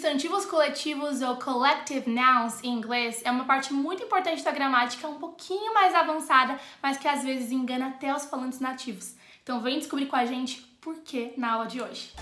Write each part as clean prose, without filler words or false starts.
Substantivos coletivos ou collective nouns em inglês é uma parte muito importante da gramática, um pouquinho mais avançada, mas que às vezes engana até os falantes nativos. Então vem descobrir com a gente por que na aula de hoje.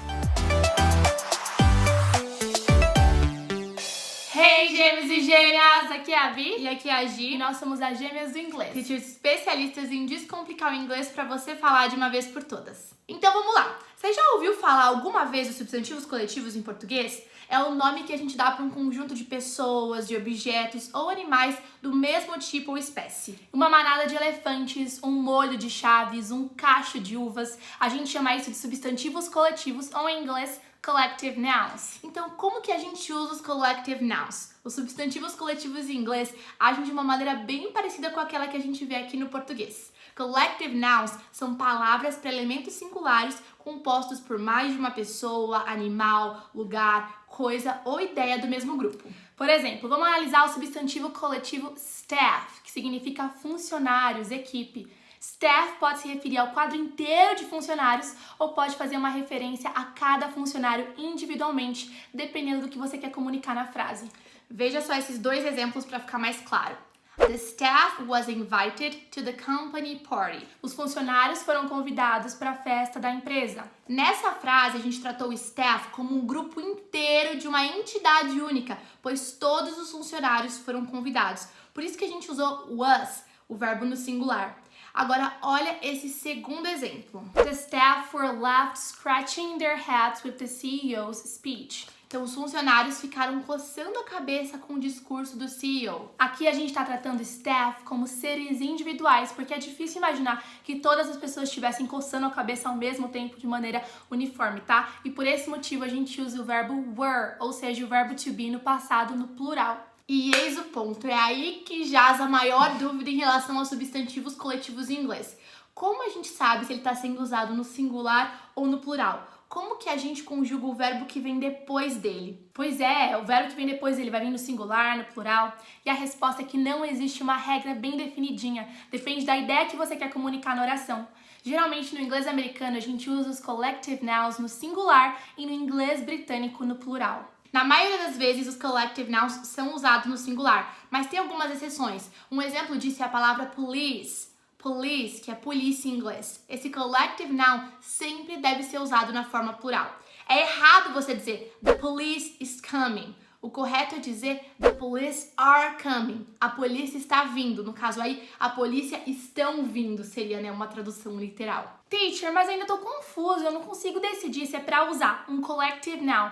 Hey, gêmeos e gêmeas! Aqui é a Vi e aqui é a Gi. e nós somos as Gêmeas do Inglês. Teachers especialistas em descomplicar o inglês para você falar de uma vez por todas. Então vamos lá! Você já ouviu falar alguma vez dos substantivos coletivos em português? É o nome que a gente dá para um conjunto de pessoas, de objetos ou animais do mesmo tipo ou espécie. Uma manada de elefantes, um molho de chaves, um cacho de uvas. A gente chama isso de substantivos coletivos ou em inglês collective nouns. Então, como que a gente usa os collective nouns? Os substantivos coletivos em inglês agem de uma maneira bem parecida com aquela que a gente vê aqui no português. Collective nouns são palavras para elementos singulares compostos por mais de uma pessoa, animal, lugar, coisa ou ideia do mesmo grupo. Por exemplo, vamos analisar o substantivo coletivo staff, que significa funcionários, equipe. Staff pode se referir ao quadro inteiro de funcionários ou pode fazer uma referência a cada funcionário individualmente, dependendo do que você quer comunicar na frase. Veja só esses dois exemplos para ficar mais claro. The staff was invited to the company party. Os funcionários foram convidados para a festa da empresa. Nessa frase, a gente tratou o staff como um grupo inteiro de uma entidade única, pois todos os funcionários foram convidados. Por isso que a gente usou was, o verbo no singular. Agora, olha esse segundo exemplo. The staff were left scratching their heads with the CEO's speech. Então, os funcionários ficaram coçando a cabeça com o discurso do CEO. Aqui a gente está tratando staff como seres individuais, porque é difícil imaginar que todas as pessoas estivessem coçando a cabeça ao mesmo tempo de maneira uniforme, tá? E por esse motivo a gente usa o verbo were, ou seja, o verbo to be no passado, no plural. E eis o ponto, é aí que jaz a maior dúvida em relação aos substantivos coletivos em inglês. Como a gente sabe se ele está sendo usado no singular ou no plural? Como que a gente conjuga o verbo que vem depois dele? Pois é, o verbo que vem depois dele vai vir no singular, no plural. E a resposta é que não existe uma regra bem definidinha. Depende da ideia que você quer comunicar na oração. Geralmente no inglês americano a gente usa os collective nouns no singular e no inglês britânico no plural. Na maioria das vezes, os collective nouns são usados no singular, mas tem algumas exceções. Um exemplo disso é a palavra police. Police, que é polícia em inglês. Esse collective noun sempre deve ser usado na forma plural. É errado você dizer the police is coming. O correto é dizer the police are coming. A polícia está vindo. No caso aí, a polícia estão vindo. Seria, né, uma tradução literal. Teacher, mas ainda tô confusa. Eu não consigo decidir se é pra usar um collective noun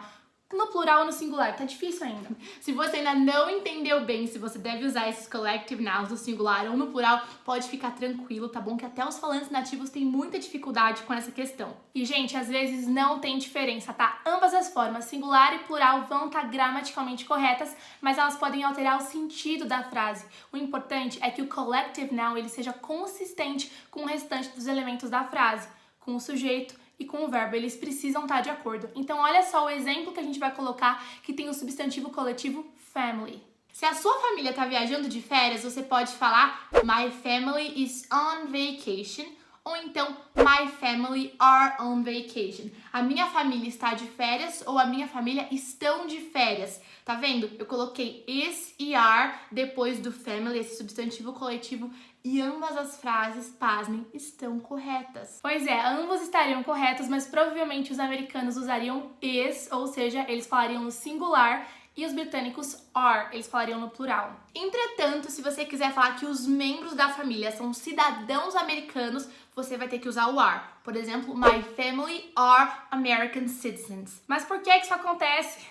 no plural ou no singular, tá difícil ainda. Se você ainda não entendeu bem se você deve usar esses collective nouns no singular ou no plural, pode ficar tranquilo, tá bom? Que até os falantes nativos têm muita dificuldade com essa questão. E, gente, às vezes não tem diferença, tá? Ambas as formas, singular e plural, vão estar gramaticalmente corretas, mas elas podem alterar o sentido da frase. O importante é que o collective noun ele seja consistente com o restante dos elementos da frase, com o sujeito e com o verbo, eles precisam estar de acordo. Então, olha só o exemplo que a gente vai colocar que tem o substantivo coletivo family. Se a sua família está viajando de férias, você pode falar My family is on vacation ou então My family are on vacation. A minha família está de férias ou a minha família estão de férias. Tá vendo? Eu coloquei is e are depois do family, esse substantivo coletivo, e ambas as frases, pasmem, estão corretas. Pois é, ambos estariam corretos, mas provavelmente os americanos usariam is, ou seja, eles falariam no singular, e os britânicos are, eles falariam no plural. Entretanto, se você quiser falar que os membros da família são cidadãos americanos, você vai ter que usar o are. Por exemplo, my family are American citizens. Mas por que isso acontece?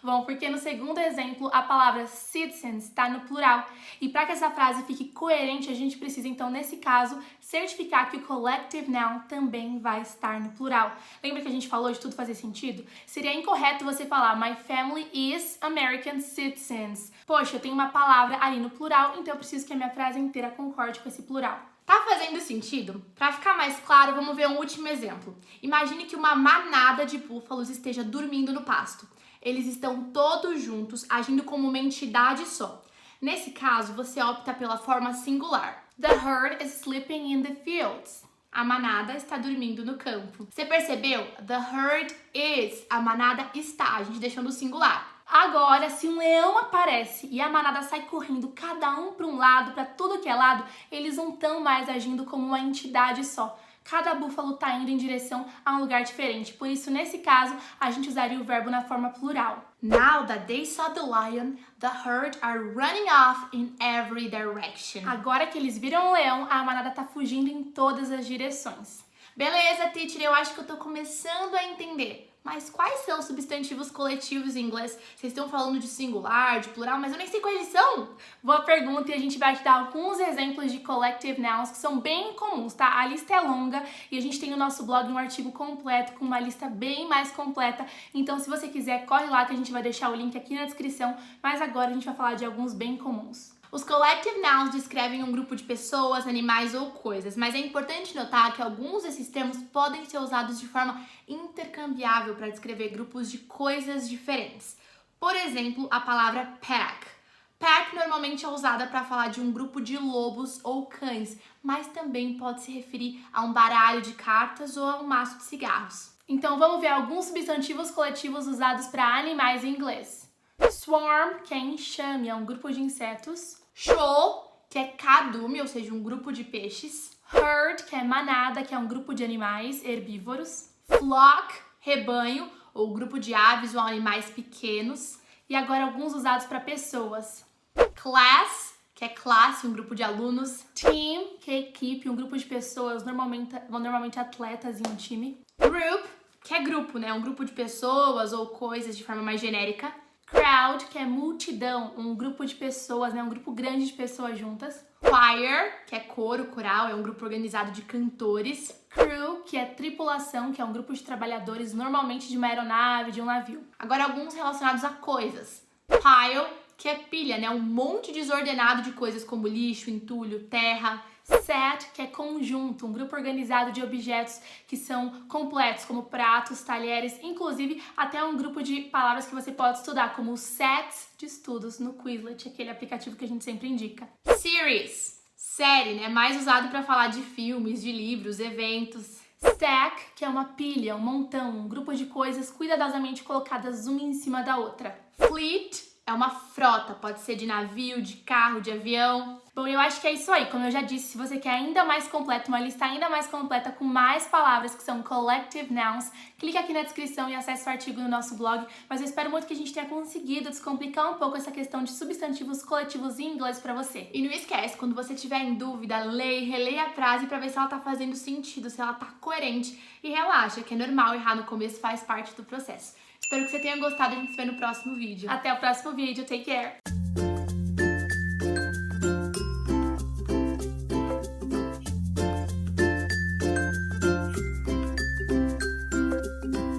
Bom, porque no segundo exemplo a palavra citizens está no plural. E para que essa frase fique coerente, a gente precisa então, nesse caso, certificar que o collective noun também vai estar no plural. Lembra que a gente falou de tudo fazer sentido? Seria incorreto você falar My family is American citizens. Poxa, eu tenho uma palavra ali no plural, então eu preciso que a minha frase inteira concorde com esse plural. Tá fazendo sentido? Para ficar mais claro, vamos ver um último exemplo. Imagine que uma manada de búfalos esteja dormindo no pasto. Eles estão todos juntos, agindo como uma entidade só. Nesse caso, você opta pela forma singular. The herd is sleeping in the fields. A manada está dormindo no campo. Você percebeu? The herd is. A manada está. A gente deixou no singular. Agora, se um leão aparece e a manada sai correndo, cada um para um lado, para tudo que é lado, eles não estão mais agindo como uma entidade só. Cada búfalo está indo em direção a um lugar diferente. Por isso, nesse caso, a gente usaria o verbo na forma plural. Now that they saw the lion, the herd are running off in every direction. Agora que eles viram o leão, a manada está fugindo em todas as direções. Beleza, teacher, eu acho que eu tô começando a entender. Mas quais são os substantivos coletivos em inglês? Vocês estão falando de singular, de plural, mas eu nem sei quais eles são. Boa pergunta, e a gente vai te dar alguns exemplos de collective nouns que são bem comuns, tá? A lista é longa e a gente tem no nosso blog um artigo completo com uma lista bem mais completa. Então, se você quiser, corre lá que a gente vai deixar o link aqui na descrição. Mas agora a gente vai falar de alguns bem comuns. Os collective nouns descrevem um grupo de pessoas, animais ou coisas, mas é importante notar que alguns desses termos podem ser usados de forma intercambiável para descrever grupos de coisas diferentes. Por exemplo, a palavra pack. Pack normalmente é usada para falar de um grupo de lobos ou cães, mas também pode se referir a um baralho de cartas ou a um maço de cigarros. Então vamos ver alguns substantivos coletivos usados para animais em inglês. Swarm, que é enxame, é um grupo de insetos. Shoal, que é cardume, ou seja, um grupo de peixes. Herd, que é manada, que é um grupo de animais herbívoros. Flock, rebanho, ou grupo de aves ou animais pequenos. E agora alguns usados para pessoas. Class, que é classe, um grupo de alunos. Team, que é equipe, um grupo de pessoas, normalmente atletas em um time. Group, que é grupo, né? Um grupo de pessoas ou coisas de forma mais genérica. Crowd, que é multidão, um grupo de pessoas, né? Um grupo grande de pessoas juntas. Choir, que é coro, coral, é um grupo organizado de cantores. Crew, que é tripulação, que é um grupo de trabalhadores, normalmente de uma aeronave, de um navio. Agora alguns relacionados a coisas. Pile, que é pilha, né? Um monte desordenado de coisas como lixo, entulho, terra. Set, que é conjunto, um grupo organizado de objetos que são completos, como pratos, talheres, inclusive até um grupo de palavras que você pode estudar, como sets de estudos no Quizlet, aquele aplicativo que a gente sempre indica. Series, série, né? Mais usado para falar de filmes, de livros, eventos. Stack, que é uma pilha, um montão, um grupo de coisas cuidadosamente colocadas uma em cima da outra. Fleet é uma frota, pode ser de navio, de carro, de avião. Bom, eu acho que é isso aí. Como eu já disse, se você quer ainda mais completo, uma lista ainda mais completa com mais palavras que são collective nouns, clique aqui na descrição e acesse o artigo no nosso blog. Mas eu espero muito que a gente tenha conseguido descomplicar um pouco essa questão de substantivos coletivos em inglês pra você. E não esquece, quando você tiver em dúvida, leia e releia a frase pra ver se ela tá fazendo sentido, se ela tá coerente. E relaxa, que é normal errar no começo, faz parte do processo. Espero que você tenha gostado e a gente se vê no próximo vídeo. Até o próximo vídeo. Take care!